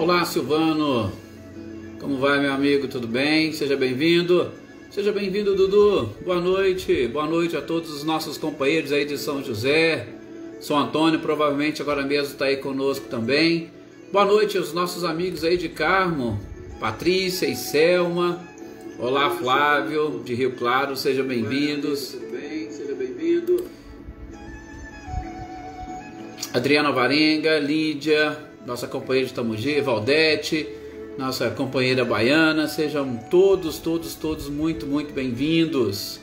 Olá, Silvano. Como vai, meu amigo? Tudo bem? Seja bem-vindo. Seja bem-vindo, Dudu. Boa noite. Boa noite a todos os nossos companheiros aí de São José. São Antônio provavelmente agora mesmo está aí conosco também. Boa noite aos nossos amigos aí de Carmo, Patrícia e Selma. Olá, Flávio, de Rio Claro. Sejam bem-vindos. Tudo bem? Seja bem-vindo. Adriana Varenga, Lídia, nossa companheira de Tamogi, Valdete, nossa companheira baiana, sejam todos muito bem-vindos.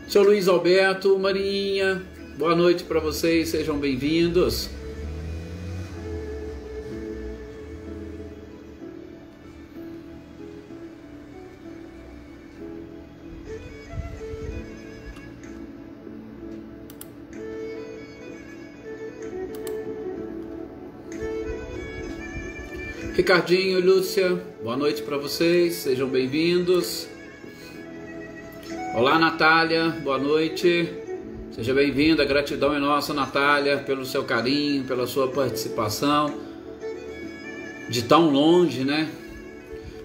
Seu Luiz Alberto, Marinha, boa noite para vocês, sejam bem-vindos. Ricardinho e Lúcia, boa noite para vocês, sejam bem-vindos. Olá, Natália, boa noite, seja bem-vinda. A gratidão é nossa, Natália, pelo seu carinho, pela sua participação de tão longe, né?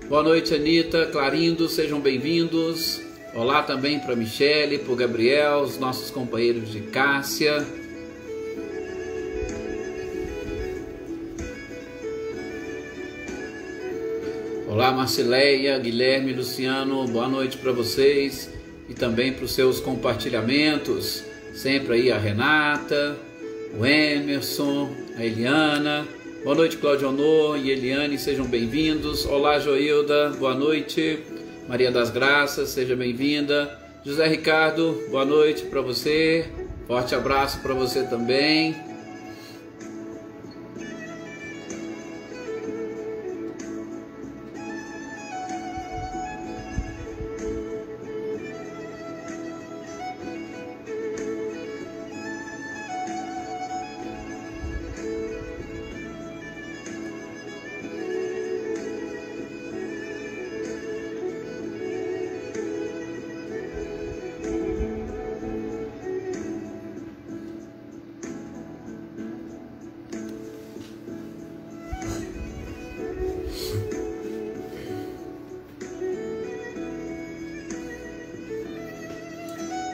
Boa noite, Anitta, Clarindo, sejam bem-vindos. Olá também para Michele, para o Gabriel, os nossos companheiros de Cássia. Olá, Marcileia, Guilherme, Luciano, boa noite para vocês e também para os seus compartilhamentos. Sempre aí a Renata, o Emerson, a Eliana. Boa noite, Claudio Honor e Eliane, sejam bem-vindos. Olá, Joilda, boa noite. Maria das Graças, seja bem-vinda. José Ricardo, boa noite para você. Forte abraço para você também.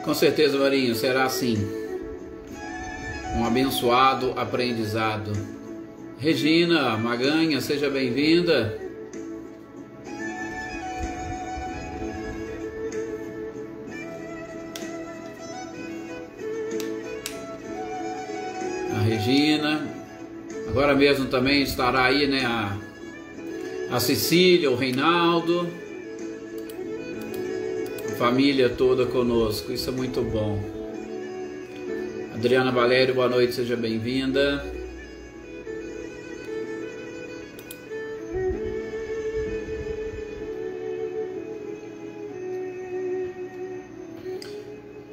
Com certeza, Marinho, será assim. Um abençoado aprendizado. Regina Maganha, seja bem-vinda. A Regina. Agora mesmo também estará aí, né, a Cecília, o Reinaldo. Família toda conosco, isso é muito bom. Adriana Valério, boa noite, seja bem-vinda.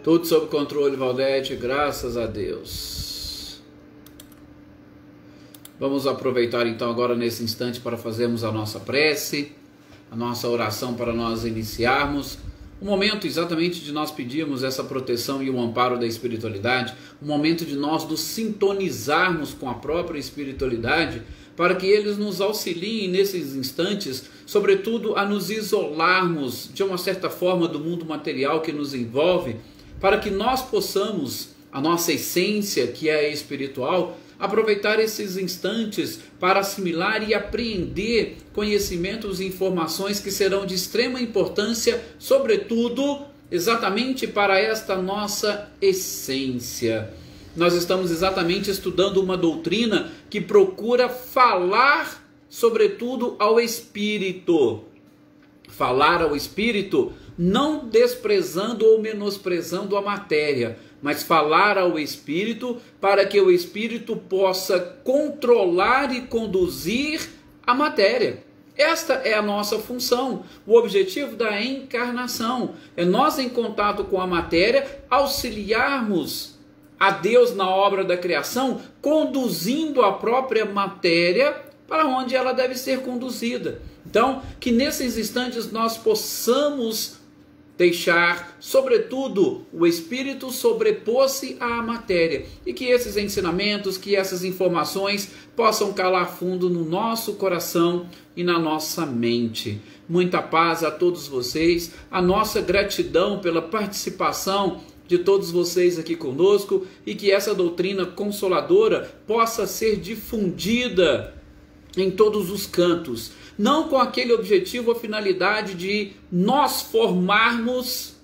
Tudo sob controle, Valdete, graças a Deus. Vamos aproveitar então agora nesse instante para fazermos a nossa prece, a nossa oração para nós iniciarmos. Um momento exatamente de nós pedirmos essa proteção e o amparo da espiritualidade, um momento de nós nos sintonizarmos com a própria espiritualidade, para que eles nos auxiliem nesses instantes, sobretudo a nos isolarmos de uma certa forma do mundo material que nos envolve, para que nós possamos, a nossa essência que é espiritual, aproveitar esses instantes para assimilar e apreender conhecimentos e informações que serão de extrema importância, sobretudo, exatamente para esta nossa essência. Nós estamos exatamente estudando uma doutrina que procura falar, sobretudo, ao espírito. Falar ao espírito, não desprezando ou menosprezando a matéria, mas falar ao espírito para que o espírito possa controlar e conduzir a matéria. Esta é a nossa função. O objetivo da encarnação é nós, em contato com a matéria, auxiliarmos a Deus na obra da criação, conduzindo a própria matéria para onde ela deve ser conduzida. Então, que nesses instantes nós possamos deixar, sobretudo, o Espírito sobrepor-se à matéria, e que esses ensinamentos, que essas informações possam calar fundo no nosso coração e na nossa mente. Muita paz a todos vocês, a nossa gratidão pela participação de todos vocês aqui conosco, e que essa doutrina consoladora possa ser difundida em todos os cantos, não com aquele objetivo ou finalidade de nós formarmos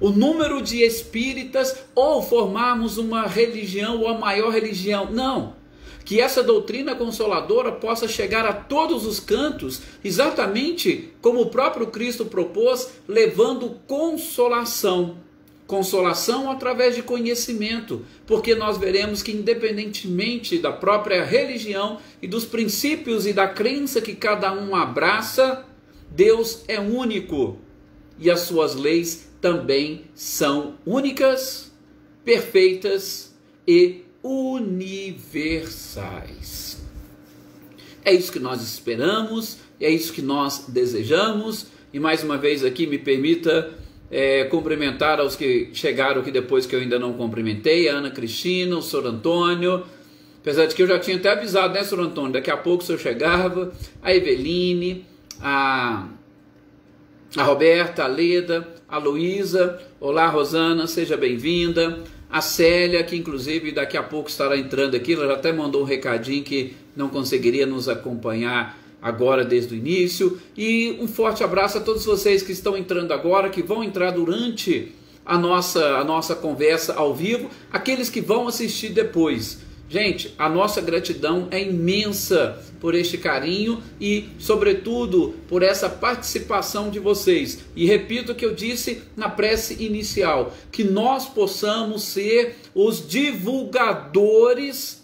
o número de espíritas ou formarmos uma religião ou a maior religião. Não. Que essa doutrina consoladora possa chegar a todos os cantos, exatamente como o próprio Cristo propôs, levando consolação. Consolação através de conhecimento, porque nós veremos que, independentemente da própria religião e dos princípios e da crença que cada um abraça, Deus é único e as suas leis também são únicas, perfeitas e universais. É isso que nós esperamos, é isso que nós desejamos, e mais uma vez aqui me permita cumprimentar aos que chegaram aqui depois, que eu ainda não cumprimentei: a Ana Cristina, o Sr. Antônio, apesar de que eu já tinha até avisado, né, Sr. Antônio, daqui a pouco o senhor chegava, a Eveline, a Roberta, a Leda, a Luísa, olá Rosana, seja bem-vinda, a Célia, que inclusive daqui a pouco estará entrando aqui, ela já até mandou um recadinho que não conseguiria nos acompanhar agora desde o início, e um forte abraço a todos vocês que estão entrando agora, que vão entrar durante a nossa conversa ao vivo, aqueles que vão assistir depois. Gente, a nossa gratidão é imensa por este carinho e, sobretudo, por essa participação de vocês. E repito o que eu disse na prece inicial, que nós possamos ser os divulgadores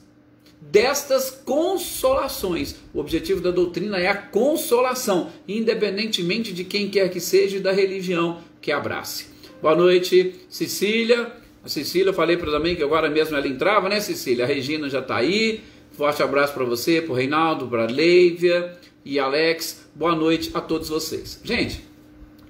destas consolações. O objetivo da doutrina é a consolação, independentemente de quem quer que seja e da religião que abrace. Boa noite, Cecília. A Cecília, eu falei para ela também que agora mesmo ela entrava, né, Cecília? A Regina já está aí. Forte abraço para você, para o Reinaldo, para a Leívia e Alex. Boa noite a todos vocês. Gente,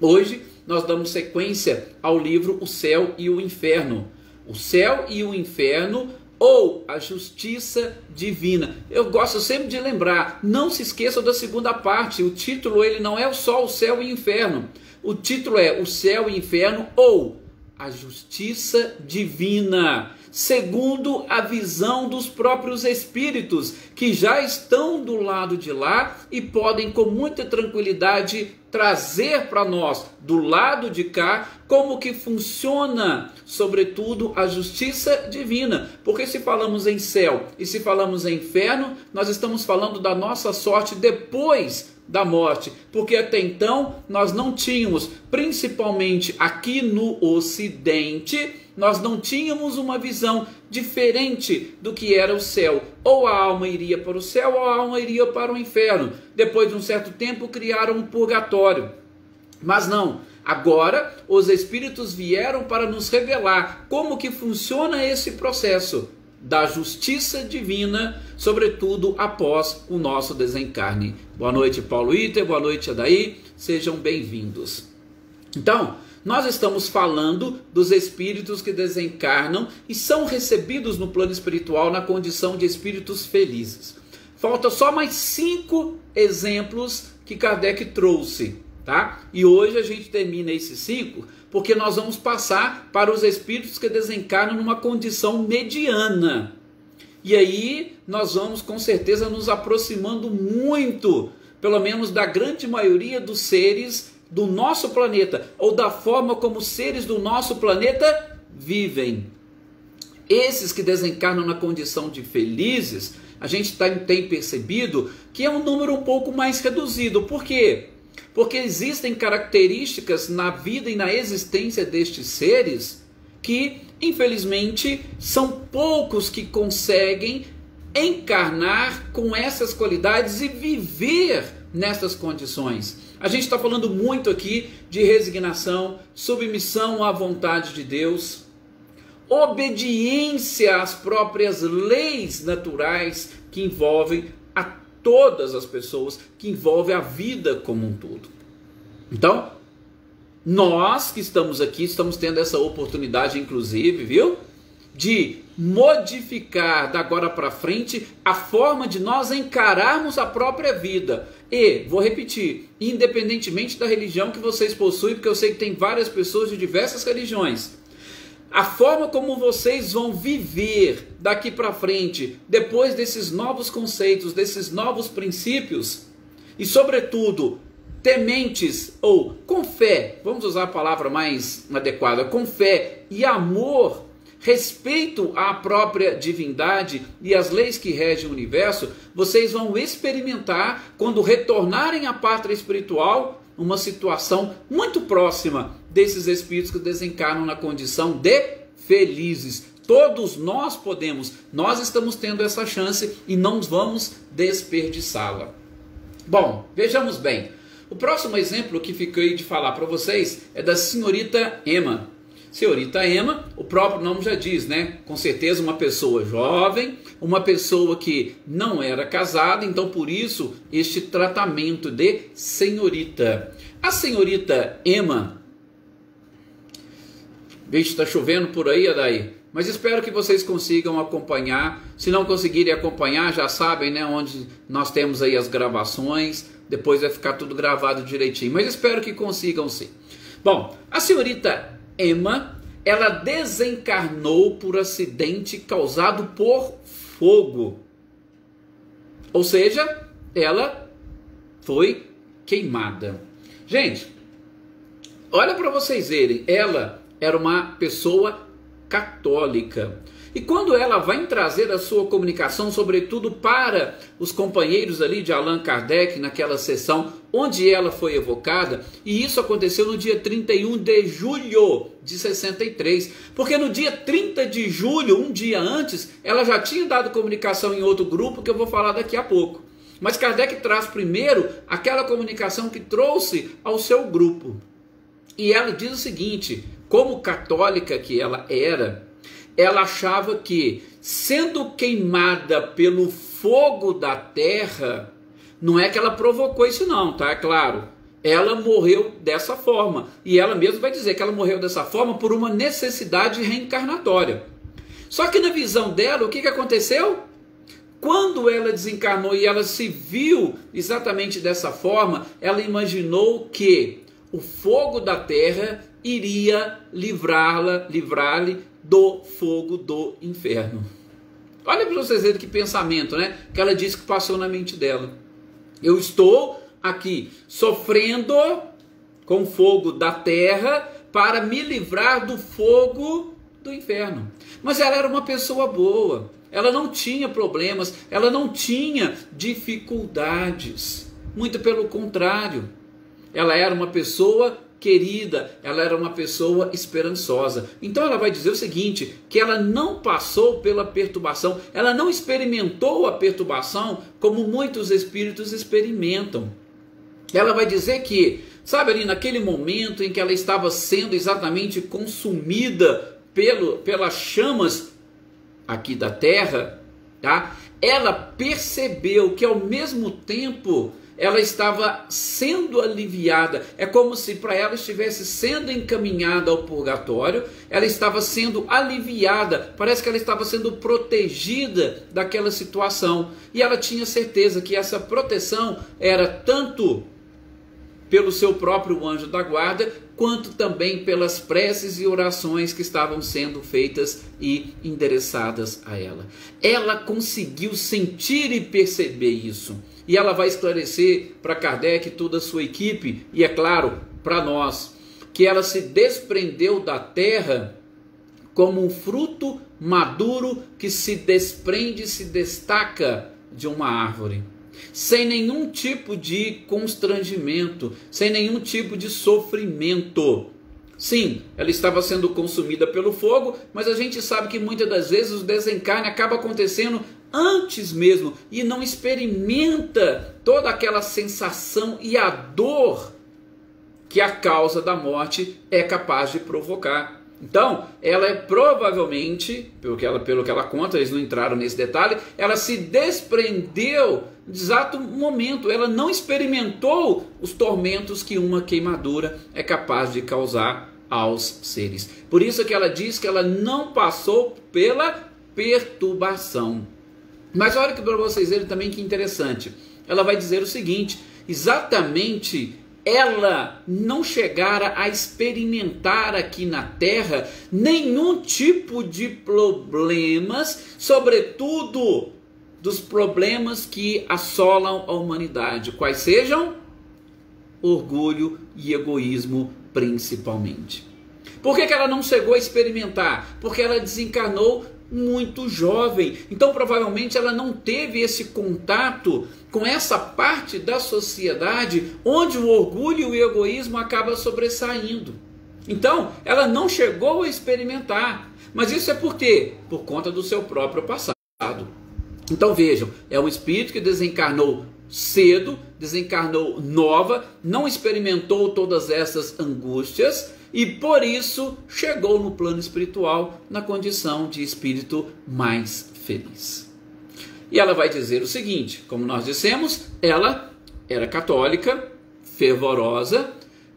hoje nós damos sequência ao livro O Céu e o Inferno. O Céu e o Inferno, ou a Justiça Divina. Eu gosto sempre de lembrar, não se esqueçam da segunda parte. O título, ele não é só o céu e o inferno. O título é O Céu e o Inferno, ou a Justiça Divina, segundo a visão dos próprios espíritos, que já estão do lado de lá e podem com muita tranquilidade trazer para nós, do lado de cá, como que funciona, sobretudo, a justiça divina. Porque se falamos em céu e se falamos em inferno, nós estamos falando da nossa sorte depois da morte, porque até então nós não tínhamos, principalmente aqui no Ocidente, nós não tínhamos uma visão diferente do que era o céu. Ou a alma iria para o céu, ou a alma iria para o inferno. Depois de um certo tempo criaram um purgatório. Mas não, agora os espíritos vieram para nos revelar como que funciona esse processo da justiça divina, sobretudo após o nosso desencarne. Boa noite, Paulo Iter, boa noite, Adaí, sejam bem-vindos. Então, nós estamos falando dos espíritos que desencarnam e são recebidos no plano espiritual na condição de espíritos felizes. Falta só mais 5 exemplos que Kardec trouxe, tá? E hoje a gente termina esses 5, porque nós vamos passar para os espíritos que desencarnam numa condição mediana. E aí nós vamos com certeza nos aproximando muito, pelo menos da grande maioria dos seres do nosso planeta, ou da forma como os seres do nosso planeta vivem. Esses que desencarnam na condição de felizes, a gente tem percebido que é um número um pouco mais reduzido. Por quê? Porque existem características na vida e na existência destes seres que, infelizmente, são poucos que conseguem encarnar com essas qualidades e viver nessas condições. A gente está falando muito aqui de resignação, submissão à vontade de Deus, obediência às próprias leis naturais que envolvem a todas as pessoas, que envolvem a vida como um todo. Então, Nós que estamos aqui, estamos tendo essa oportunidade, inclusive, viu? De modificar da agora para frente a forma de nós encararmos a própria vida. E, vou repetir, independentemente da religião que vocês possuem, porque eu sei que tem várias pessoas de diversas religiões, a forma como vocês vão viver daqui para frente, depois desses novos conceitos, desses novos princípios, e sobretudo, tementes ou com fé, vamos usar a palavra mais adequada, com fé e amor, respeito à própria divindade e às leis que regem o universo, vocês vão experimentar, quando retornarem à pátria espiritual, uma situação muito próxima desses espíritos que desencarnam na condição de felizes. Todos nós podemos, nós estamos tendo essa chance e não vamos desperdiçá-la. Bom, vejamos bem. O próximo exemplo que fiquei de falar para vocês é da senhorita Emma. Senhorita Emma, o próprio nome já diz, né? Com certeza uma pessoa jovem, uma pessoa que não era casada, então por isso este tratamento de senhorita. A senhorita Emma, veja, está chovendo por aí, Adair, mas espero que vocês consigam acompanhar. Se não conseguirem acompanhar, já sabem, né, onde nós temos aí as gravações, depois vai ficar tudo gravado direitinho, mas espero que consigam sim. Bom, a senhorita Emma, ela desencarnou por acidente causado por fogo. Ou seja, ela foi queimada. Gente, olha para vocês verem, ela era uma pessoa católica. E quando ela vai trazer a sua comunicação, sobretudo para os companheiros ali de Allan Kardec, naquela sessão onde ela foi evocada, e isso aconteceu no dia 31 de julho de 63, porque no dia 30 de julho, um dia antes, ela já tinha dado comunicação em outro grupo, que eu vou falar daqui a pouco. Mas Kardec traz primeiro aquela comunicação que trouxe ao seu grupo. E ela diz o seguinte, como católica que ela era, ela achava que, sendo queimada pelo fogo da terra, não é que ela provocou isso não, tá? É claro, ela morreu dessa forma. E ela mesma vai dizer que ela morreu dessa forma por uma necessidade reencarnatória. Só que na visão dela, o que aconteceu? Quando ela desencarnou e ela se viu exatamente dessa forma, ela imaginou que o fogo da terra iria livrar-lhe do fogo do inferno. Olha para vocês verem que pensamento, né? Que ela disse que passou na mente dela. Eu estou aqui sofrendo com fogo da terra para me livrar do fogo do inferno. Mas ela era uma pessoa boa. Ela não tinha problemas, ela não tinha dificuldades. Muito pelo contrário. Ela era uma pessoa querida, ela era uma pessoa esperançosa. Então ela vai dizer o seguinte, que ela não passou pela perturbação, ela não experimentou a perturbação como muitos espíritos experimentam. Ela vai dizer que, sabe ali naquele momento em que ela estava sendo exatamente consumida pelas chamas aqui da terra, tá? Ela percebeu que ao mesmo tempo ela estava sendo aliviada, é como se para ela estivesse sendo encaminhada ao purgatório, ela estava sendo aliviada, parece que ela estava sendo protegida daquela situação, e ela tinha certeza que essa proteção era tanto pelo seu próprio anjo da guarda, quanto também pelas preces e orações que estavam sendo feitas e endereçadas a ela. Ela conseguiu sentir e perceber isso. E ela vai esclarecer para Kardec e toda a sua equipe, e é claro, para nós, que ela se desprendeu da terra como um fruto maduro que se desprende, se destaca de uma árvore, sem nenhum tipo de constrangimento, sem nenhum tipo de sofrimento. Sim, ela estava sendo consumida pelo fogo, mas a gente sabe que muitas das vezes o desencarne acaba acontecendo antes mesmo, e não experimenta toda aquela sensação e a dor que a causa da morte é capaz de provocar. Então, ela é provavelmente, pelo que ela conta, eles não entraram nesse detalhe, ela se desprendeu no exato momento, ela não experimentou os tormentos que uma queimadura é capaz de causar aos seres. Por isso que ela diz que ela não passou pela perturbação. Mas olha que para vocês verem também que interessante. Ela vai dizer o seguinte, exatamente ela não chegara a experimentar aqui na Terra nenhum tipo de problemas, sobretudo dos problemas que assolam a humanidade, quais sejam orgulho e egoísmo principalmente. Por que ela não chegou a experimentar? Porque ela desencarnou muito jovem, então provavelmente ela não teve esse contato com essa parte da sociedade onde o orgulho e o egoísmo acabam sobressaindo. Então ela não chegou a experimentar, mas isso é por quê? Por conta do seu próprio passado. Então vejam, é um espírito que desencarnou cedo, desencarnou nova, não experimentou todas essas angústias e por isso chegou no plano espiritual na condição de espírito mais feliz. E ela vai dizer o seguinte, como nós dissemos, ela era católica, fervorosa,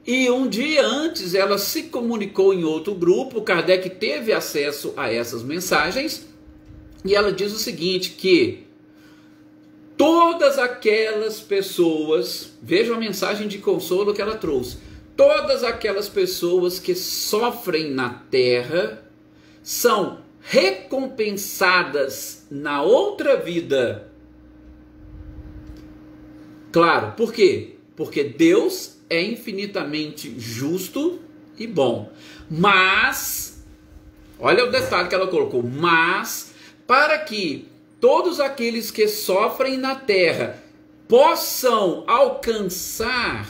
e um dia antes ela se comunicou em outro grupo, Kardec teve acesso a essas mensagens, e ela diz o seguinte, que todas aquelas pessoas, vejam a mensagem de consolo que ela trouxe, todas aquelas pessoas que sofrem na Terra são recompensadas na outra vida. Claro, por quê? Porque Deus é infinitamente justo e bom. Mas, olha o detalhe que ela colocou, mas para que todos aqueles que sofrem na Terra possam alcançar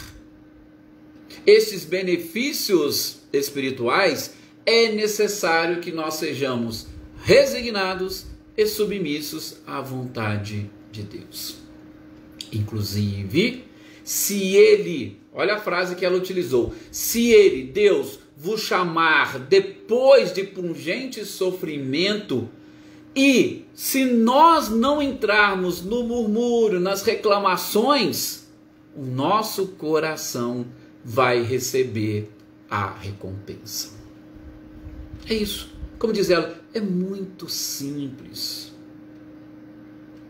esses benefícios espirituais, é necessário que nós sejamos resignados e submissos à vontade de Deus. Inclusive, se Ele, olha a frase que ela utilizou, se Ele, Deus, vos chamar depois de pungente sofrimento, e se nós não entrarmos no murmúrio, nas reclamações, o nosso coração vai receber a recompensa. É isso. Como diz ela, é muito simples.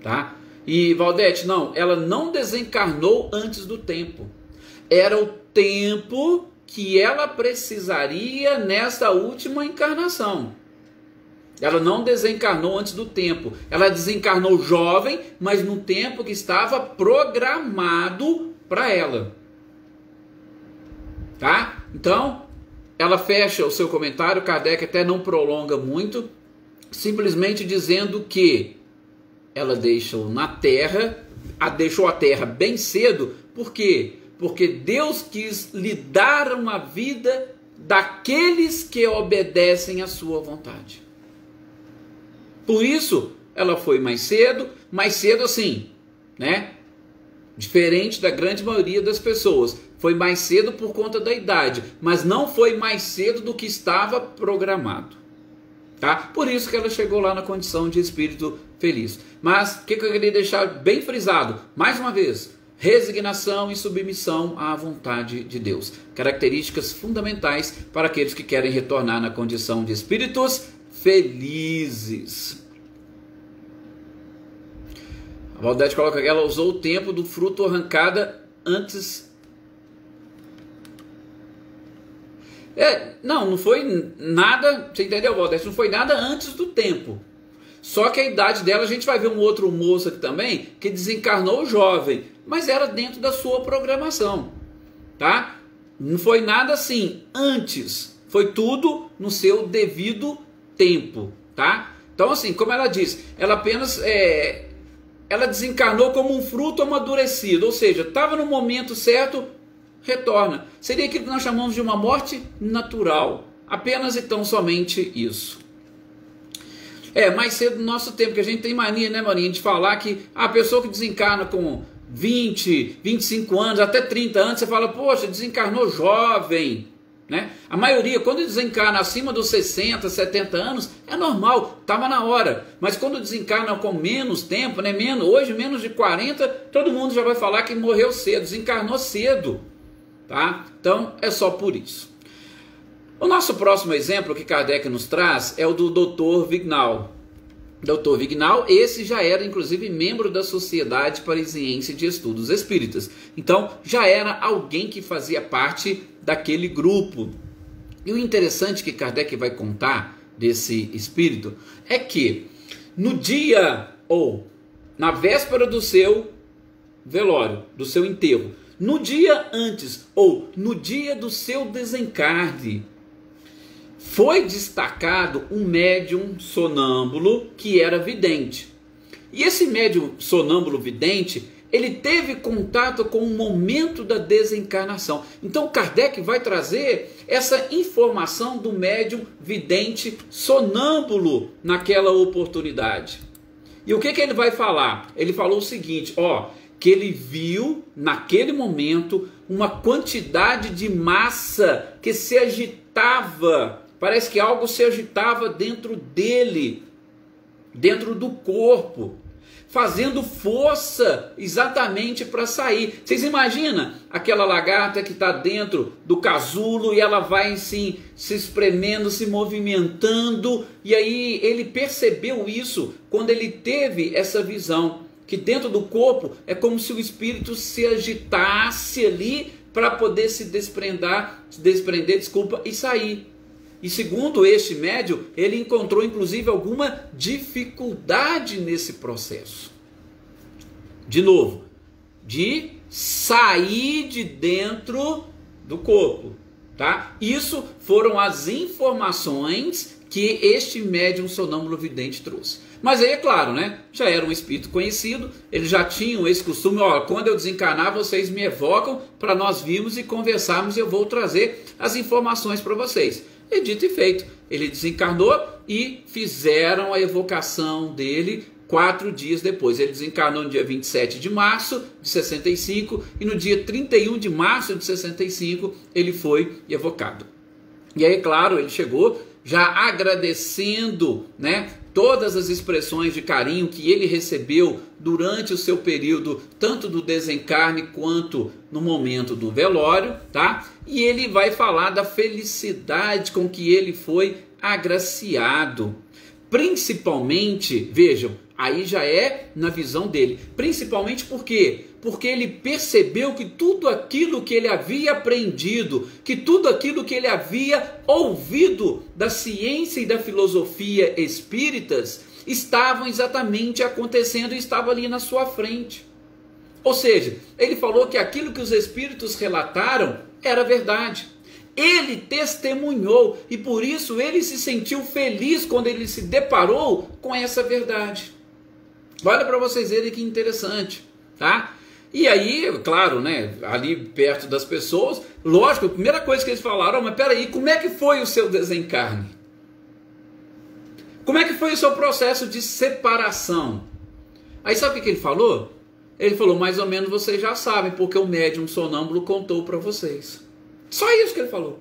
Tá? E Valdete, não, ela não desencarnou antes do tempo. Era o tempo que ela precisaria nesta última encarnação. Ela não desencarnou antes do tempo. Ela desencarnou jovem, mas no tempo que estava programado para ela. Tá? Então, ela fecha o seu comentário, Kardec até não prolonga muito, simplesmente dizendo que ela deixou na Terra, deixou a Terra bem cedo, por quê? Porque Deus quis lhe dar uma vida daqueles que obedecem à sua vontade. Por isso, ela foi mais cedo assim, né? Diferente da grande maioria das pessoas. Foi mais cedo por conta da idade, mas não foi mais cedo do que estava programado. Tá? Por isso que ela chegou lá na condição de espírito feliz. Mas o que eu queria deixar bem frisado, mais uma vez, resignação e submissão à vontade de Deus. Características fundamentais para aqueles que querem retornar na condição de espíritos felizes. A Valdete coloca que ela usou o tempo do fruto arrancada antes. Não foi nada, você entendeu, Valdete? Não foi nada antes do tempo. Só que a idade dela, a gente vai ver um outro moço aqui também, que desencarnou jovem, mas era dentro da sua programação, tá? Não foi nada assim antes, foi tudo no seu devido tempo, tá? Então assim, como ela diz, ela apenas ela desencarnou como um fruto amadurecido, ou seja, estava no momento certo, retorna. Seria aquilo que nós chamamos de uma morte natural, apenas e tão somente isso. Mais cedo no nosso tempo, que a gente tem mania, né, Marinha, de falar que a pessoa que desencarna com 20, 25 anos, até 30 anos, você fala, poxa, desencarnou jovem. né? A maioria, quando desencarna acima dos 60, 70 anos, é normal, estava na hora. Mas quando desencarna com menos tempo, né? Hoje menos de 40, todo mundo já vai falar que morreu cedo, desencarnou cedo, tá? Então é só por isso. O nosso próximo exemplo que Kardec nos traz é o do Dr. Vignal. Dr. Vignal, esse já era inclusive membro da Sociedade Parisiense de Estudos Espíritas. Então já era alguém que fazia parte daquele grupo. E o interessante que Kardec vai contar desse espírito é que no dia ou na véspera do seu velório, do seu enterro, no dia antes ou no dia do seu desencarne, foi destacado um médium sonâmbulo que era vidente. E esse médium sonâmbulo vidente, ele teve contato com o momento da desencarnação. Então Kardec vai trazer essa informação do médium vidente sonâmbulo naquela oportunidade. E o que ele vai falar? Ele falou o seguinte, que ele viu naquele momento uma quantidade de massa que se agitava. Parece que algo se agitava dentro dele, dentro do corpo, fazendo força exatamente para sair. Vocês imaginam aquela lagarta que está dentro do casulo e ela vai assim, se espremendo, se movimentando, e aí ele percebeu isso quando ele teve essa visão, que dentro do corpo é como se o espírito se agitasse ali para poder se desprender, e sair. E segundo este médium, ele encontrou inclusive alguma dificuldade nesse processo. De novo, de sair de dentro do corpo, tá? Isso foram as informações que este médium sonâmbulo vidente trouxe. Mas aí é claro, né? Já era um espírito conhecido, eles já tinham esse costume, quando eu desencarnar vocês me evocam para nós virmos e conversarmos e eu vou trazer as informações para vocês. E dito e feito, ele desencarnou e fizeram a evocação dele 4 dias depois. Ele desencarnou no dia 27 de março de 65 e no dia 31 de março de 65 ele foi evocado. E aí, claro, ele chegou já agradecendo, né, todas as expressões de carinho que ele recebeu durante o seu período, tanto do desencarne quanto no momento do velório, tá? E ele vai falar da felicidade com que ele foi agraciado. Principalmente, vejam, aí já é na visão dele. Principalmente por quê? Porque ele percebeu que tudo aquilo que ele havia aprendido, que tudo aquilo que ele havia ouvido da ciência e da filosofia espíritas, estavam exatamente acontecendo e estava ali na sua frente. Ou seja, ele falou que aquilo que os espíritos relataram era verdade. Ele testemunhou e por isso ele se sentiu feliz quando ele se deparou com essa verdade. Olha para vocês verem que interessante, tá? E aí, claro, né, ali perto das pessoas, lógico, a primeira coisa que eles falaram, mas peraí, como é que foi o seu desencarne? Como é que foi o seu processo de separação? Aí sabe o que ele falou? Ele falou, mais ou menos vocês já sabem, porque o médium sonâmbulo contou para vocês. Só isso que ele falou.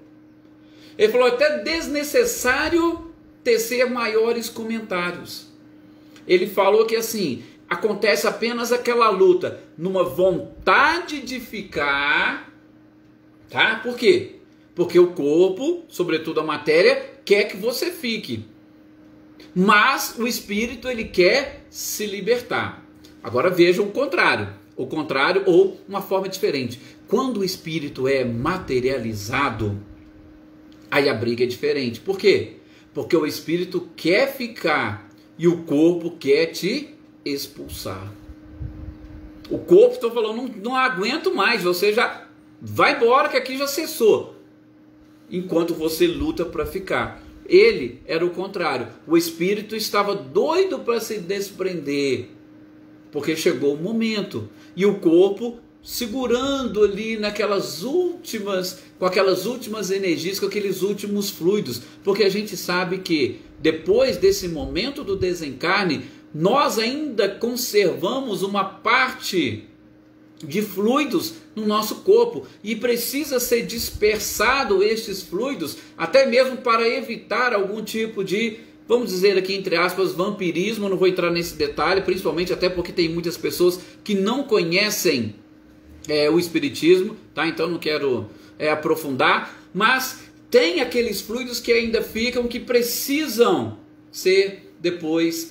Ele falou até desnecessário tecer maiores comentários. Ele falou que assim, acontece apenas aquela luta, numa vontade de ficar, tá? Por quê? Porque o corpo, sobretudo a matéria, quer que você fique. Mas o espírito, ele quer se libertar. Agora vejam o contrário ou uma forma diferente. Quando o espírito é materializado, aí a briga é diferente. Por quê? Porque o espírito quer ficar e o corpo quer te expulsar. O corpo, estou falando, não aguento mais, você já vai embora que aqui já cessou. Enquanto você luta para ficar. Ele era o contrário. O espírito estava doido para se desprender. Porque chegou o momento. E o corpo segurando ali naquelas últimas, com aquelas últimas energias, com aqueles últimos fluidos. Porque a gente sabe que depois desse momento do desencarne, nós ainda conservamos uma parte de fluidos no nosso corpo e precisa ser dispersado estes fluidos, até mesmo para evitar algum tipo de, vamos dizer aqui entre aspas, vampirismo. Não vou entrar nesse detalhe, principalmente até porque tem muitas pessoas que não conhecem o espiritismo, tá? Então não quero aprofundar, mas tem aqueles fluidos que ainda ficam, que precisam ser depois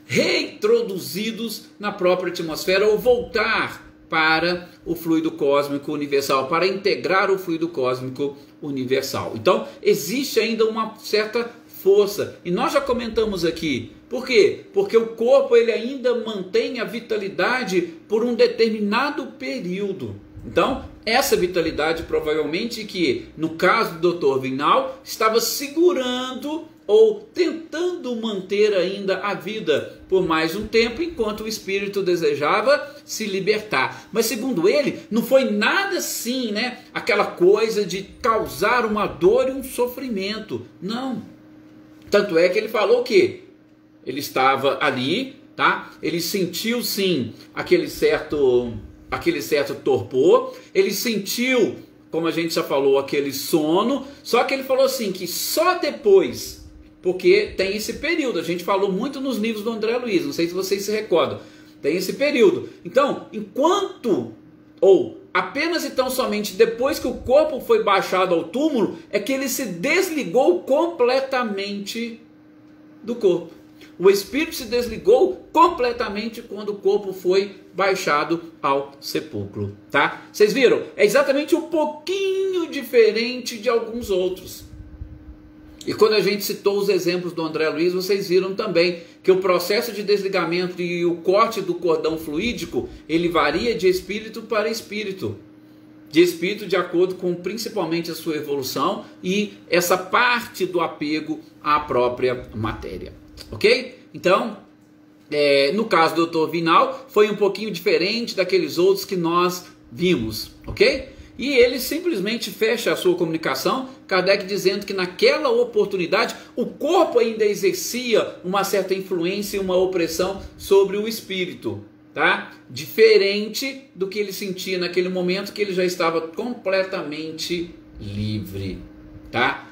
reintroduzidos na própria atmosfera, ou voltar para o fluido cósmico universal, para integrar o fluido cósmico universal. Então existe ainda uma certa força, e nós já comentamos aqui. Por quê? Porque o corpo ele ainda mantém a vitalidade por um determinado período. Então, essa vitalidade provavelmente, que no caso do Dr. Vinal, estava segurando ou tentando manter ainda a vida por mais um tempo, enquanto o espírito desejava se libertar. Mas segundo ele, não foi nada assim, né? Aquela coisa de causar uma dor e um sofrimento. Não. Tanto é que ele falou que ele estava ali, tá? Ele sentiu sim aquele certo torpor, ele sentiu, como a gente já falou, aquele sono, só que ele falou assim, que só depois, porque tem esse período, a gente falou muito nos livros do André Luiz, não sei se vocês se recordam, tem esse período. Então, enquanto, ou apenas então somente depois que o corpo foi baixado ao túmulo, é que ele se desligou completamente do corpo. O espírito se desligou completamente quando o corpo foi baixado ao sepulcro, tá? Vocês viram? É exatamente um pouquinho diferente de alguns outros. E quando a gente citou os exemplos do André Luiz, vocês viram também que o processo de desligamento e o corte do cordão fluídico, ele varia de espírito para espírito. De espírito de acordo com principalmente a sua evolução e essa parte do apego à própria matéria. Ok? Então, no caso do Dr. Vinal, foi um pouquinho diferente daqueles outros que nós vimos. Ok? E ele simplesmente fecha a sua comunicação, Kardec dizendo que naquela oportunidade o corpo ainda exercia uma certa influência e uma opressão sobre o espírito, tá? Diferente do que ele sentia naquele momento, que ele já estava completamente livre, tá?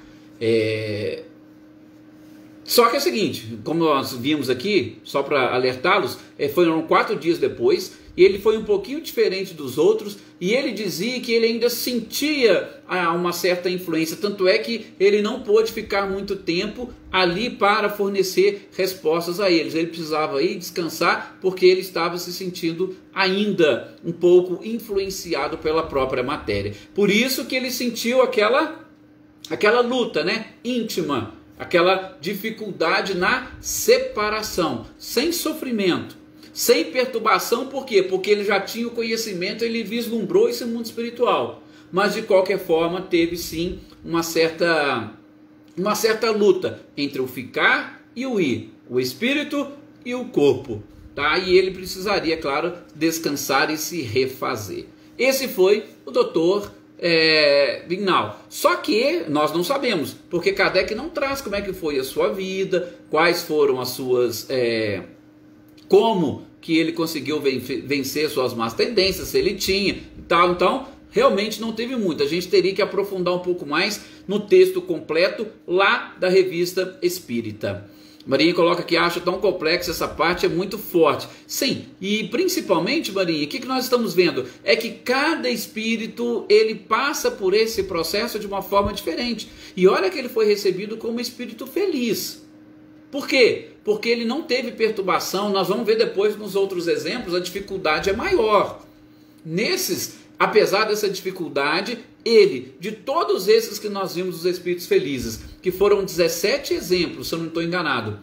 Só que é o seguinte, como nós vimos aqui, só para alertá-los, foram 4 dias depois, e ele foi um pouquinho diferente dos outros, e ele dizia que ele ainda sentia uma certa influência, tanto é que ele não pôde ficar muito tempo ali para fornecer respostas a eles. Ele precisava ir descansar, porque ele estava se sentindo ainda um pouco influenciado pela própria matéria. Por isso que ele sentiu aquela luta, né, íntima, aquela dificuldade na separação, sem sofrimento, sem perturbação. Por quê? Porque ele já tinha o conhecimento, ele vislumbrou esse mundo espiritual. Mas de qualquer forma teve sim uma certa luta entre o ficar e o ir, o espírito e o corpo, tá? E ele precisaria, claro, descansar e se refazer. Esse foi o doutor Vinal. Só que nós não sabemos, porque Kardec não traz como é que foi a sua vida, quais foram as suas... como que ele conseguiu vencer suas más tendências, se ele tinha e tal. Então, realmente não teve muito. A gente teria que aprofundar um pouco mais no texto completo lá da Revista Espírita. Marinha coloca que acha tão complexa essa parte, é muito forte. Sim, e principalmente, Marinha, o que nós estamos vendo? É que cada espírito, ele passa por esse processo de uma forma diferente. E olha que ele foi recebido como espírito feliz. Por quê? Porque ele não teve perturbação. Nós vamos ver depois nos outros exemplos, a dificuldade é maior. Nesses, apesar dessa dificuldade, ele, de todos esses que nós vimos, os espíritos felizes, que foram 17 exemplos, se eu não estou enganado,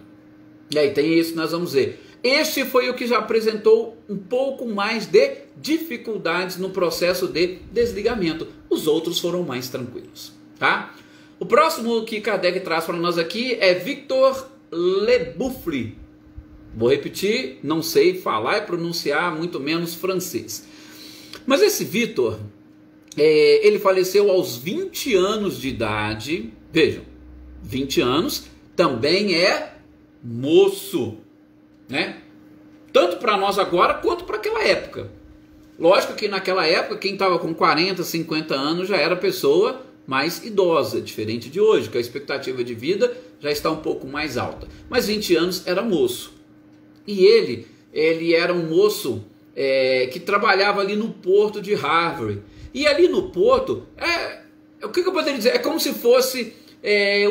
e aí tem isso que nós vamos ver. Este foi o que já apresentou um pouco mais de dificuldades no processo de desligamento. Os outros foram mais tranquilos, tá? O próximo que Kardec traz para nós aqui é Victor Leboeuf. Vou repetir, não sei falar e pronunciar, muito menos francês. Mas esse Victor, ele faleceu aos 20 anos de idade. Vejam, 20 anos também é moço, né? Tanto para nós agora quanto para aquela época. Lógico que naquela época, quem estava com 40, 50 anos já era pessoa mais idosa, diferente de hoje, que a expectativa de vida já está um pouco mais alta. Mas 20 anos era moço. E ele era um moço que trabalhava ali no porto de Harvard. E ali no porto, o que eu poderia dizer? É como se fosse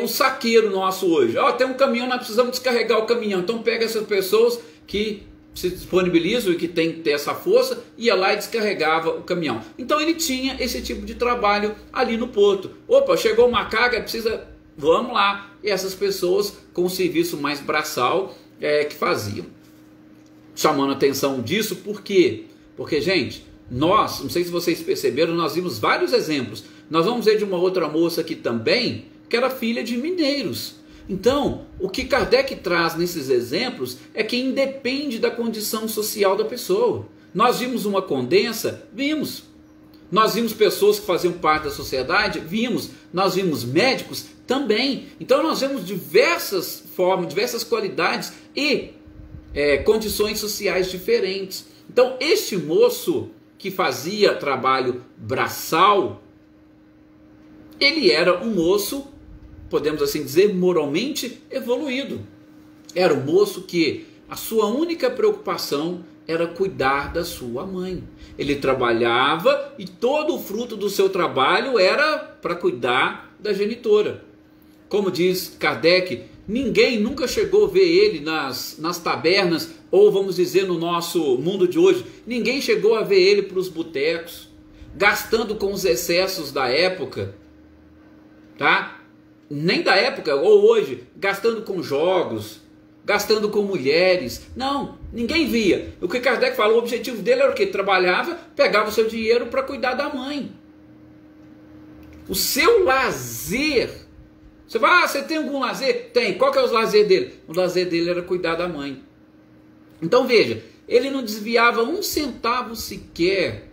o saqueiro nosso hoje. Tem um caminhão, nós precisamos descarregar o caminhão. Então pega essas pessoas que se disponibilizam e que tem que ter essa força, ia lá e descarregava o caminhão. Então ele tinha esse tipo de trabalho ali no porto. Opa, chegou uma carga, precisa, vamos lá. E essas pessoas com o serviço mais braçal que faziam. Chamando a atenção disso, por quê? Porque, gente, nós, não sei se vocês perceberam, nós vimos vários exemplos. Nós vamos ver de uma outra moça aqui também, que era filha de mineiros. Então, o que Kardec traz nesses exemplos é que independe da condição social da pessoa. Nós vimos uma condensa? Vimos. Nós vimos pessoas que faziam parte da sociedade? Vimos. Nós vimos médicos? Também. Então nós vemos diversas formas, diversas qualidades e condições sociais diferentes. Então este moço que fazia trabalho braçal, ele era um moço, podemos assim dizer, moralmente evoluído. Era um moço que a sua única preocupação era cuidar da sua mãe. Ele trabalhava e todo o fruto do seu trabalho era para cuidar da genitora. Como diz Kardec, ninguém nunca chegou a ver ele nas tabernas, ou vamos dizer no nosso mundo de hoje, ninguém chegou a ver ele para os botecos, gastando com os excessos da época, tá? Nem da época, ou hoje, gastando com jogos, gastando com mulheres. Não, ninguém via. O que Kardec falou, o objetivo dele era o quê? Trabalhava, pegava o seu dinheiro para cuidar da mãe. O seu lazer. Você vai, você tem algum lazer? Tem. Qual que é o lazer dele? O lazer dele era cuidar da mãe. Então veja, ele não desviava um centavo sequer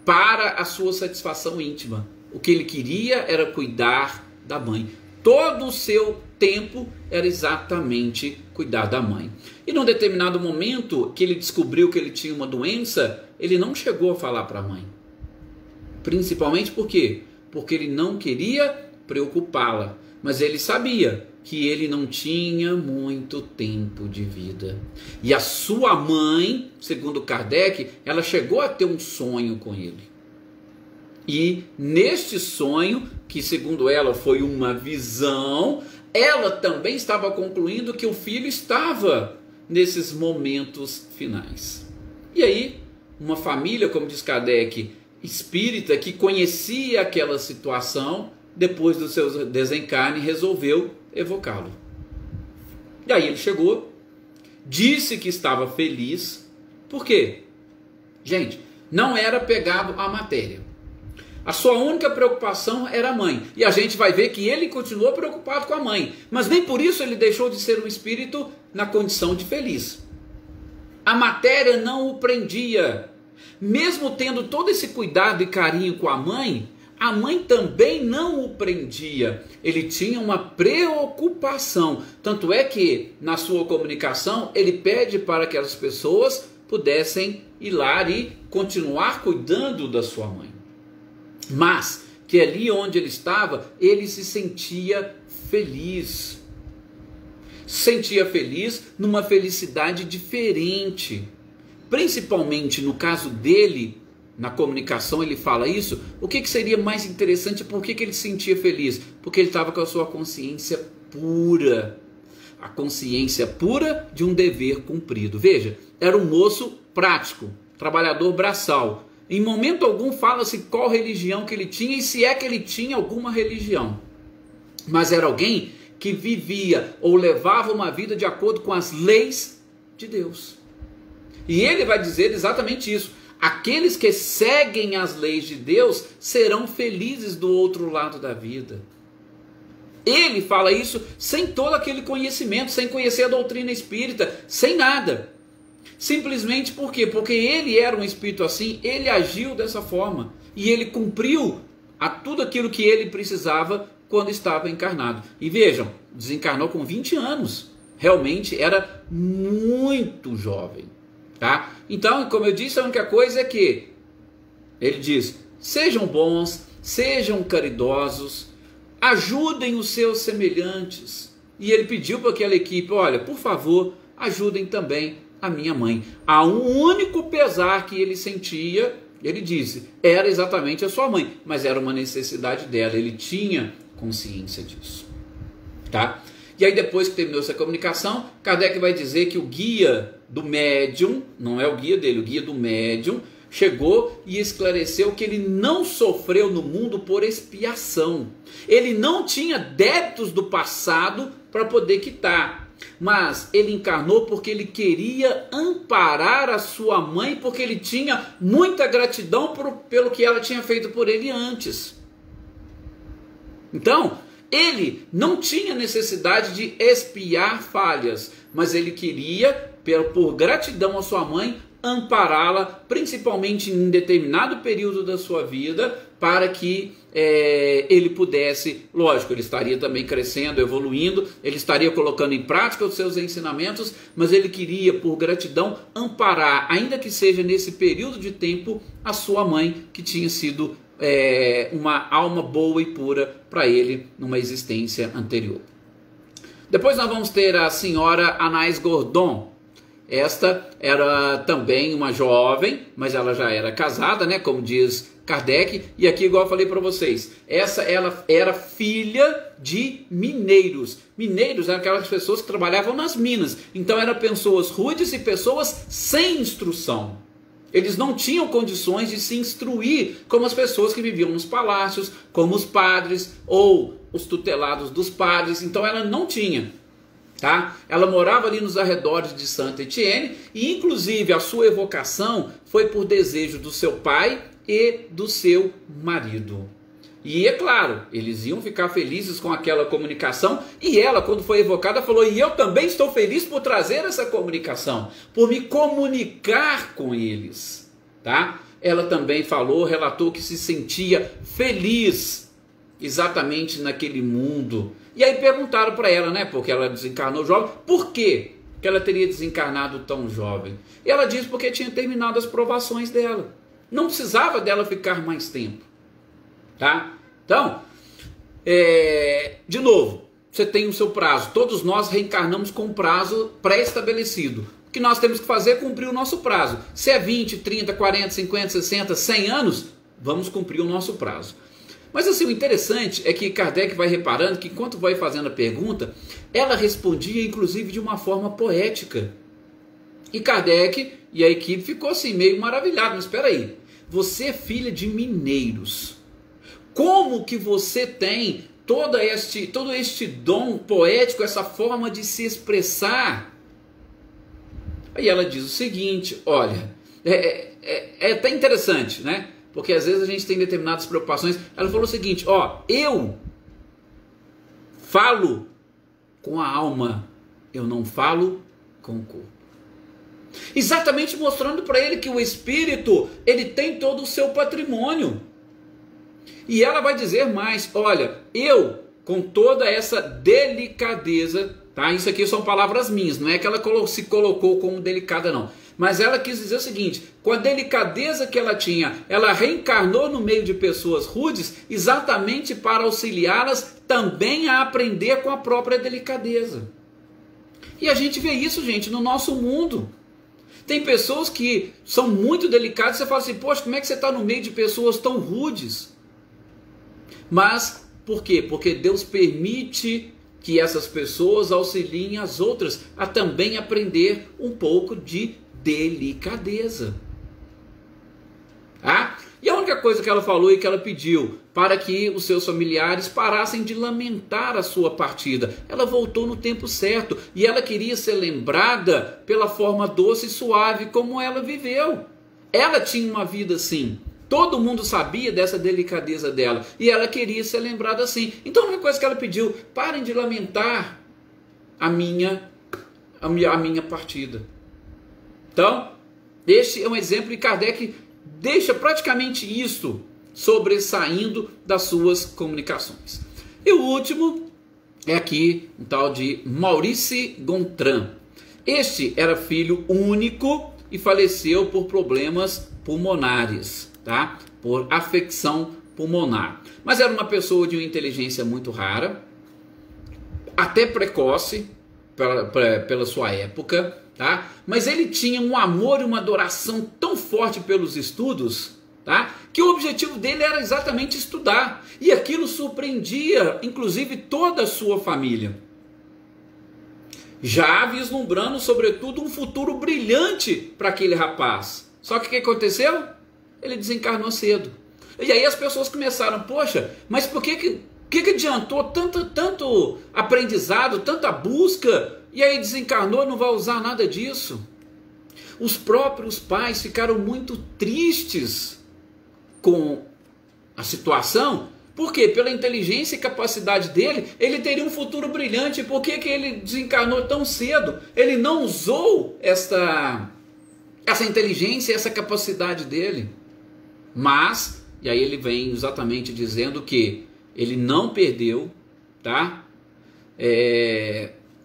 para a sua satisfação íntima. O que ele queria era cuidar da mãe. Todo o seu tempo era exatamente cuidar da mãe. E num determinado momento que ele descobriu que ele tinha uma doença, ele não chegou a falar para a mãe. Principalmente por quê? Porque ele não queria preocupá-la. Mas ele sabia que ele não tinha muito tempo de vida. E a sua mãe, segundo Kardec, ela chegou a ter um sonho com ele. E neste sonho, que segundo ela foi uma visão, ela também estava concluindo que o filho estava nesses momentos finais. E aí, uma família, como diz Kardec, espírita, que conhecia aquela situação, depois do seu desencarne, resolveu evocá-lo. E aí ele chegou, disse que estava feliz. Por quê? Gente, não era pegado à matéria. A sua única preocupação era a mãe. E a gente vai ver que ele continuou preocupado com a mãe. Mas nem por isso ele deixou de ser um espírito na condição de feliz. A matéria não o prendia. Mesmo tendo todo esse cuidado e carinho com a mãe também não o prendia. Ele tinha uma preocupação. Tanto é que na sua comunicação ele pede para que as pessoas pudessem ir lá e continuar cuidando da sua mãe. Mas que ali onde ele estava, ele se sentia feliz. Sentia feliz numa felicidade diferente. Principalmente no caso dele, na comunicação ele fala isso. O que seria mais interessante? Por que ele se sentia feliz? Porque ele estava com a sua consciência pura. A consciência pura de um dever cumprido. Veja, era um moço prático, trabalhador braçal. Em momento algum fala-se qual religião que ele tinha e se é que ele tinha alguma religião. Mas era alguém que vivia ou levava uma vida de acordo com as leis de Deus. E ele vai dizer exatamente isso. Aqueles que seguem as leis de Deus serão felizes do outro lado da vida. Ele fala isso sem todo aquele conhecimento, sem conhecer a doutrina espírita, sem nada. Simplesmente por quê? Porque ele era um espírito assim, ele agiu dessa forma. E ele cumpriu a tudo aquilo que ele precisava quando estava encarnado. E vejam, desencarnou com 20 anos. Realmente era muito jovem. Tá? Então, como eu disse, a única coisa é que ele diz: sejam bons, sejam caridosos, ajudem os seus semelhantes. E ele pediu para aquela equipe: olha, por favor, ajudem também a minha mãe. Há um único pesar que ele sentia, ele disse, era exatamente a sua mãe, mas era uma necessidade dela, ele tinha consciência disso. Tá? E aí, depois que terminou essa comunicação, Kardec vai dizer que o guia do médium, não é o guia dele, o guia do médium, chegou e esclareceu que ele não sofreu no mundo por expiação. Ele não tinha débitos do passado para poder quitar, mas ele encarnou porque ele queria amparar a sua mãe, porque ele tinha muita gratidão pelo que ela tinha feito por ele antes. Então, ele não tinha necessidade de expiar falhas, mas ele queria, por gratidão à sua mãe, ampará-la, principalmente em determinado período da sua vida, para que ele pudesse, lógico, ele estaria também crescendo, evoluindo, ele estaria colocando em prática os seus ensinamentos, mas ele queria, por gratidão, amparar, ainda que seja nesse período de tempo, a sua mãe, que tinha sido uma alma boa e pura para ele numa existência anterior. Depois nós vamos ter a senhora Anais Gordon. Esta era também uma jovem, mas ela já era casada, né, como diz Kardec. E aqui, igual eu falei para vocês, ela era filha de mineiros. Mineiros eram aquelas pessoas que trabalhavam nas minas. Então eram pessoas rudes e pessoas sem instrução. Eles não tinham condições de se instruir como as pessoas que viviam nos palácios, como os padres ou os tutelados dos padres. Então ela não tinha. Tá? Ela morava ali nos arredores de Saint-Étienne e inclusive a sua evocação foi por desejo do seu pai e do seu marido. E é claro, eles iam ficar felizes com aquela comunicação e ela, quando foi evocada, falou: e eu também estou feliz por trazer essa comunicação, por me comunicar com eles. Tá? Ela também falou, relatou que se sentia feliz exatamente naquele mundo. E aí perguntaram para ela, né, porque ela desencarnou jovem, por que ela teria desencarnado tão jovem? E ela disse porque tinha terminado as provações dela. Não precisava dela ficar mais tempo. Tá? Então, de novo, você tem o seu prazo. Todos nós reencarnamos com um prazo pré-estabelecido. O que nós temos que fazer é cumprir o nosso prazo. Se é 20, 30, 40, 50, 60, 100 anos, vamos cumprir o nosso prazo. Mas assim, o interessante é que Kardec vai reparando que enquanto vai fazendo a pergunta, ela respondia inclusive de uma forma poética. E Kardec e a equipe ficou assim meio maravilhado. Mas espera aí, você é filha de mineiros. Como que você tem todo este dom poético, essa forma de se expressar? Aí ela diz o seguinte, olha, é até interessante, né? Porque às vezes a gente tem determinadas preocupações. Ela falou o seguinte, ó, eu falo com a alma, eu não falo com o corpo. Exatamente mostrando para ele que o espírito, ele tem todo o seu patrimônio. E ela vai dizer mais, olha, eu, com toda essa delicadeza, tá? Isso aqui são palavras minhas, não é que ela se colocou como delicada, não. Mas ela quis dizer o seguinte, com a delicadeza que ela tinha, ela reencarnou no meio de pessoas rudes, exatamente para auxiliá-las também a aprender com a própria delicadeza. E a gente vê isso, gente, no nosso mundo. Tem pessoas que são muito delicadas, você fala assim, poxa, como é que você está no meio de pessoas tão rudes? Mas, por quê? Porque Deus permite que essas pessoas auxiliem as outras a também aprender um pouco de delicadeza. Ah? E a única coisa que ela falou e que ela pediu para que os seus familiares parassem de lamentar a sua partida. Ela voltou no tempo certo e ela queria ser lembrada pela forma doce e suave como ela viveu. Ela tinha uma vida assim. Todo mundo sabia dessa delicadeza dela e ela queria ser lembrada assim. Então a única coisa que ela pediu, parem de lamentar a minha partida. Então, este é um exemplo e Kardec deixa praticamente isso sobressaindo das suas comunicações. E o último é aqui um tal de Maurice Gontran. Este era filho único e faleceu por problemas pulmonares, tá? Por afecção pulmonar. Mas era uma pessoa de uma inteligência muito rara, até precoce pela sua época, tá? Mas ele tinha um amor e uma adoração tão forte pelos estudos, tá? Que o objetivo dele era exatamente estudar, e aquilo surpreendia inclusive toda a sua família, já vislumbrando sobretudo um futuro brilhante para aquele rapaz. Só que o que aconteceu? Ele desencarnou cedo. E aí as pessoas começaram, poxa, mas por que adiantou tanto aprendizado, tanta busca, e aí desencarnou e não vai usar nada disso? Os próprios pais ficaram muito tristes com a situação. Por quê? Pela inteligência e capacidade dele, ele teria um futuro brilhante. Por que ele desencarnou tão cedo? Ele não usou essa inteligência, essa capacidade dele. Mas, e aí ele vem exatamente dizendo que ele não perdeu, tá?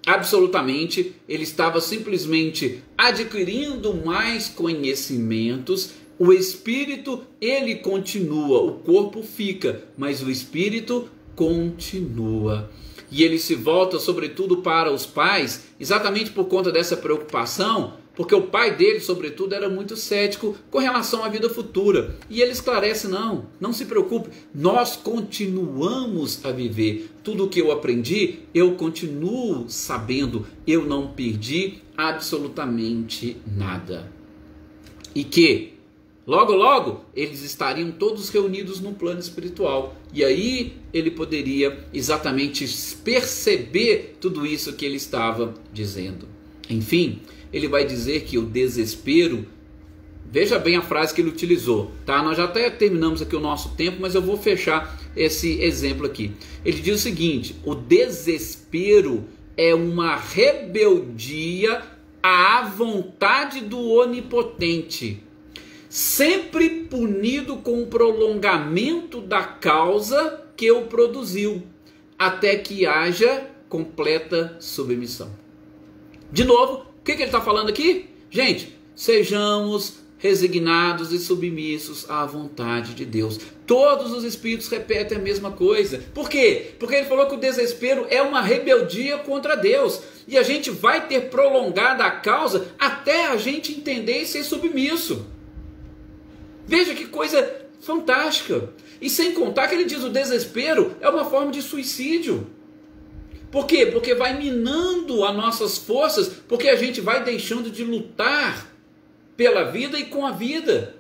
Absolutamente, ele estava simplesmente adquirindo mais conhecimentos. O espírito, ele continua, o corpo fica, mas o espírito continua. E ele se volta sobretudo para os pais, exatamente por conta dessa preocupação, porque o pai dele, sobretudo, era muito cético com relação à vida futura. E ele esclarece, não se preocupe, nós continuamos a viver. Tudo o que eu aprendi, eu continuo sabendo, eu não perdi absolutamente nada. E que logo, logo, eles estariam todos reunidos no plano espiritual. E aí ele poderia exatamente perceber tudo isso que ele estava dizendo. Enfim, ele vai dizer que o desespero, veja bem a frase que ele utilizou, tá? Nós já até terminamos aqui o nosso tempo, mas eu vou fechar esse exemplo aqui. Ele diz o seguinte: o desespero é uma rebeldia à vontade do onipotente, sempre punido com o prolongamento da causa que o produziu, até que haja completa submissão. De novo, o que ele está falando aqui? Gente, sejamos resignados e submissos à vontade de Deus. Todos os espíritos repetem a mesma coisa. Por quê? Porque ele falou que o desespero é uma rebeldia contra Deus. E a gente vai ter prolongada a causa até a gente entender e ser submisso. Veja que coisa fantástica. E sem contar que ele diz que o desespero é uma forma de suicídio. Por quê? Porque vai minando as nossas forças, porque a gente vai deixando de lutar pela vida e com a vida.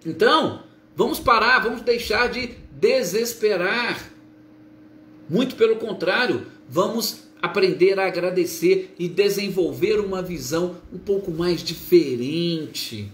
Então, vamos parar, vamos deixar de desesperar. Muito pelo contrário, vamos aprender a agradecer e desenvolver uma visão um pouco mais diferente.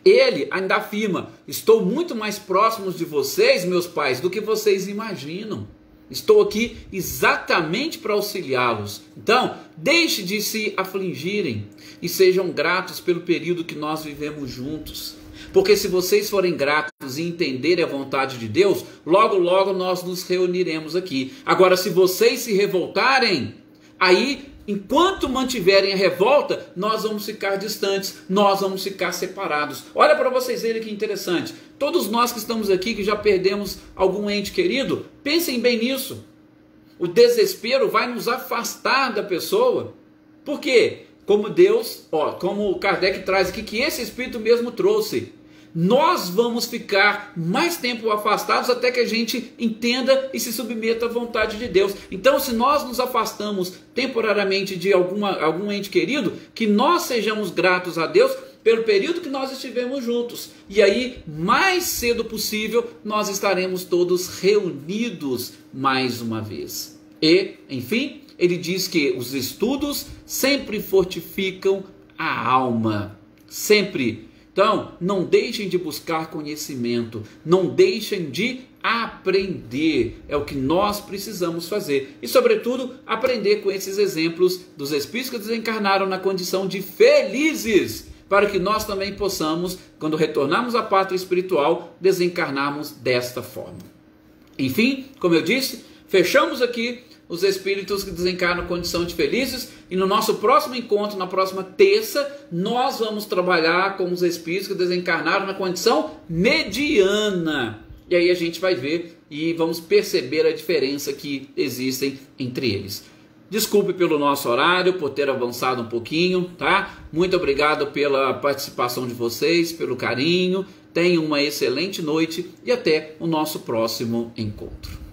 Ele ainda afirma: estou muito mais próximo de vocês, meus pais, do que vocês imaginam. Estou aqui exatamente para auxiliá-los. Então, deixe de se afligirem e sejam gratos pelo período que nós vivemos juntos. Porque se vocês forem gratos e entenderem a vontade de Deus, logo, logo nós nos reuniremos aqui. Agora, se vocês se revoltarem, aí, enquanto mantiverem a revolta, nós vamos ficar distantes, nós vamos ficar separados. Olha para vocês verem que interessante. Todos nós que estamos aqui, que já perdemos algum ente querido, pensem bem nisso. O desespero vai nos afastar da pessoa. Por quê? Como como Kardec traz aqui, que esse Espírito mesmo trouxe. Nós vamos ficar mais tempo afastados até que a gente entenda e se submeta à vontade de Deus. Então, se nós nos afastamos temporariamente de algum ente querido, que nós sejamos gratos a Deus pelo período que nós estivemos juntos. E aí, mais cedo possível, nós estaremos todos reunidos mais uma vez. E, enfim, ele diz que os estudos sempre fortificam a alma. Sempre. Então, não deixem de buscar conhecimento, não deixem de aprender, é o que nós precisamos fazer. E, sobretudo, aprender com esses exemplos dos espíritos que desencarnaram na condição de felizes, para que nós também possamos, quando retornarmos à pátria espiritual, desencarnarmos desta forma. Enfim, como eu disse, fechamos aqui os espíritos que desencarnam na condição de felizes, e no nosso próximo encontro, na próxima terça, nós vamos trabalhar com os espíritos que desencarnaram na condição mediana. E aí a gente vai ver e vamos perceber a diferença que existem entre eles. Desculpe pelo nosso horário, por ter avançado um pouquinho, tá? Muito obrigado pela participação de vocês, pelo carinho. Tenham uma excelente noite e até o nosso próximo encontro.